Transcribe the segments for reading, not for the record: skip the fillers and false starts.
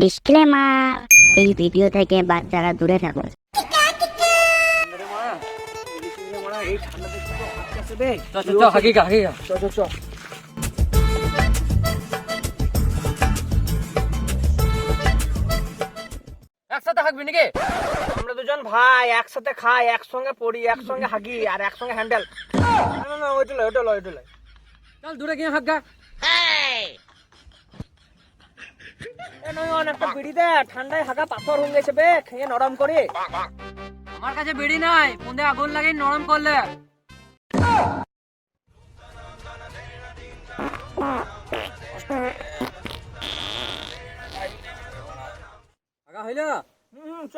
Disclaimer, এই video থেকে বাচ্চারা দূরে থাকুন। একসাথে হাঁকবি নাকি? আমরা দুজন ভাই একসাথে খাই, একসঙ্গে পড়ি, একসঙ্গে হাগি আর একসঙ্গে হ্যান্ডেল। না না ওইটা লয়। চল দূরে গিয়ে হাগা। অনেকটা বিড়ি দে, ঠান্ডায় হাগা পাথর হয়ে গেছে বে, খেয়ে নরম করে। আমার কাছে বিড়ি নাই, ফোনে আগুন লাগে নরম করলে। হাগা হইল? চ।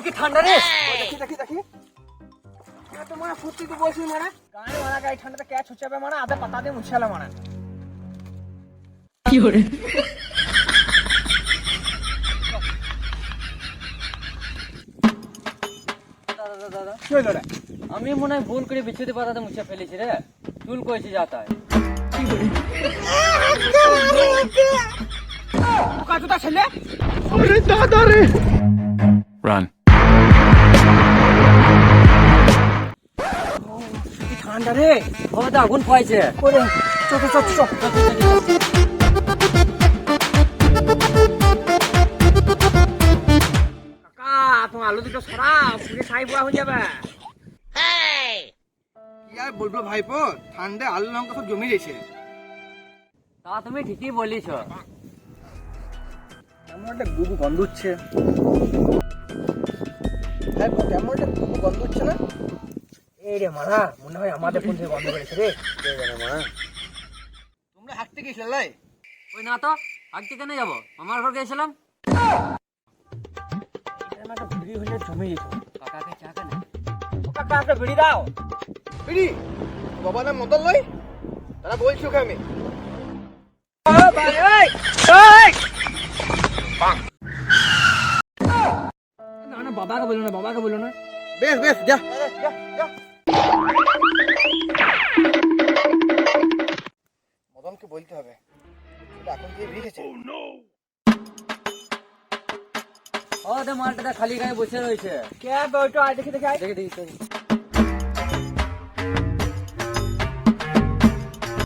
কি ঠান্ডা রে? দেখি তোমার ফুর্তি তো বলছি মারা গায়ে মারা গায়ে ঠান্ডাতে ক্যাচ হচ্ছে মারা আধা পাতা দিয়ে মুছালা মারা কি হরে দাদা কি হলো রে? আমি মনে হয় ভুল করে বিচ্ছুতি পাতাতে মুছে ফেলেছি রে, চুল কইছি যাতা কি হরে কাজটা ছেলে আরে দাদা রে Run. ঠান্ডা রে বাবা আগুন পাইছে করে চল কাকা তোমার আলু দুটো সরাও পুরে ছাই পোড়া হয়ে যাবে কি আর বলবো ভাইপো, ঠান্ডায় আলু লঙ্কা সব জমে গেছে। তা তুমি ঠিকই বলিছ, কেমন একটা গুবু গন্ধ হচ্ছে। ভাইপো কেমন একটা গন্ধ হচ্ছে না? এই রে মারা মনে হয় আমাদের কোন থেকে গন্ধ করেছে রে। তোমরা হাঁটতে গেছিলে লাই? ওই না তো আজকে কেন যাবো, আমার ঘর গেছিলাম। বিড়ি হলে জমে যেত। কাকাকে চা কেন? কাকা একটা বিড়ি দাও। বিড়ি বাবা না মতন লই, তারা বলছি ওকে আমি। না বাবাকে বলো না। বেশ যা। মদনকে বলতে হবে এখন দিয়ে রেখেছে। ও দে মালটা খালি গায়ে বসে রয়েছে। কে ওইটা আয় দেখি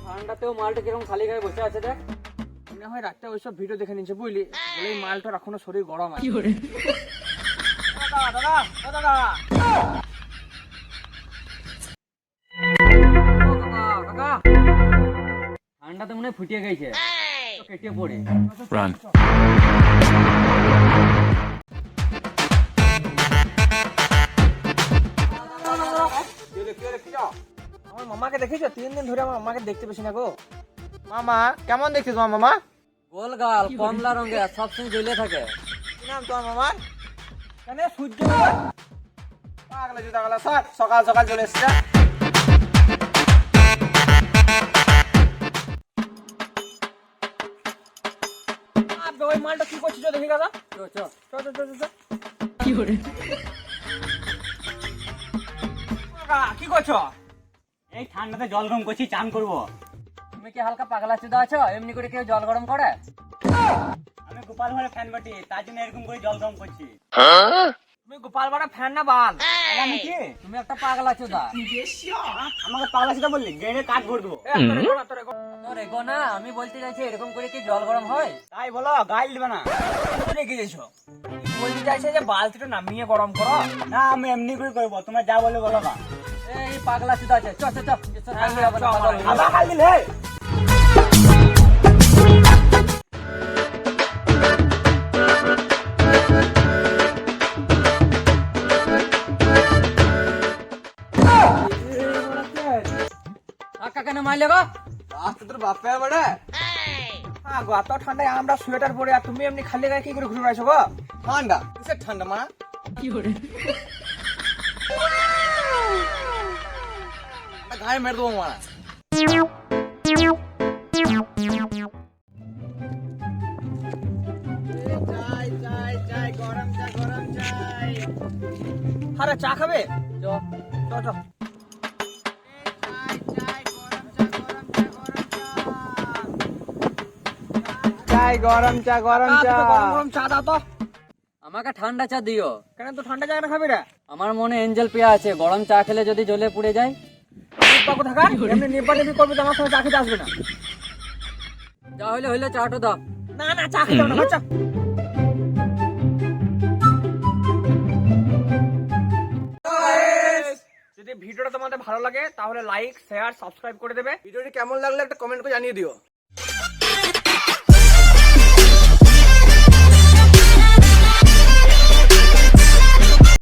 ঠান্ডাতেও মালটা কিরকম খালি গায়ে বসে আছে দেখ। মনে হয় রাতটা ওইসব ভিডিও দেখে নিচ্ছে বুঝলি, বলে মালটার এখনো শরীর গরম আছে। দাদা কাকা ঠান্ডাতে মনে হয় ফুটিয়ে গেছে, কেটে পড়ে। Run. আমার মামাকে দেখেছো? 3 দিন ধরে আমার মামাকে দেখতে পেছি না গো। মামা কেমন দেখছিস তোমার মামা? গোল গাল কমলা রঙের, সবসময় জ্বলে থাকে। কি নাম তোমার মামার? কেন সূর্য পাগলা জুতা গলা সকাল চলে এসছে। ওই মালটা কি করছিস দেখি দাদা। কি করে কি করছো? এই ঠান্ডাতে জল গরম করছি, চান করবো। তুমি কি হালকা পাগলা চুদা আছো? এমনি করে কেউ জল গরম করে? আমি গোপাল ভাড়া ফ্যান বাটি, তার জন্য এরকম করে জল গরম করছি। তুমি গোপাল বাড়া ফ্যান না বাল? আমি কি? তুমি একটা পাগলা চুদা। আমাকে পাগলা সেটা বললি, গেড়ে কাঠ ভরে দেবো। তোর এগো না, আমি বলতে চাইছি এরকম করে কি জল গরম হয়? তাই বলো, গাইল দিবে না। রেখে দিয়েছো বলতে চাইছে যে বালতিটা নামিয়ে গরম করো। না আমি এমনি করে করবো, তোমরা যা বলে বলো না। এই পাগলা চুদা আছে, চ আবার খাই দিলে কাকা কেন মাইলে গো? আজকে তোর বাপে বড়ে এত ঠান্ডায় আমরা সোয়েটার পরে আর তুমি এমনি খালি গায়ে কি করে ঘুরে বেড়াইছো গো? ঠান্ডা কিসের ঠান্ডা মা? কি করে গায়ে মেরে দেবো মারা। যাই আরে চা খাবে? চ চ চ। চাই গরম চা গরম চা গরম গরম চা দাও তো। আমাকে ঠান্ডা চা দিও। কেন তো ঠান্ডা জায়গাটা খাবি রে? আমার মনে এঞ্জেল পেয়া আছে, গরম চা খেলে যদি জ্বলে পুড়ে যায়। নিব্বা কোথাকার? এমনি নিব্বা নিব্বি করবি তো আমার সঙ্গে চা খেতে আসবে না। যা হইলে হইলে চাটা দাও। না না চা খেতে হবে না, চা। যদি ভিডিওটা তোমাদের ভালো লাগে তাহলে লাইক শেয়ার সাবস্ক্রাইব করে দেবে। ভিডিওটি কেমন লাগলো একটা কমেন্ট করে জানিয়ে দিও।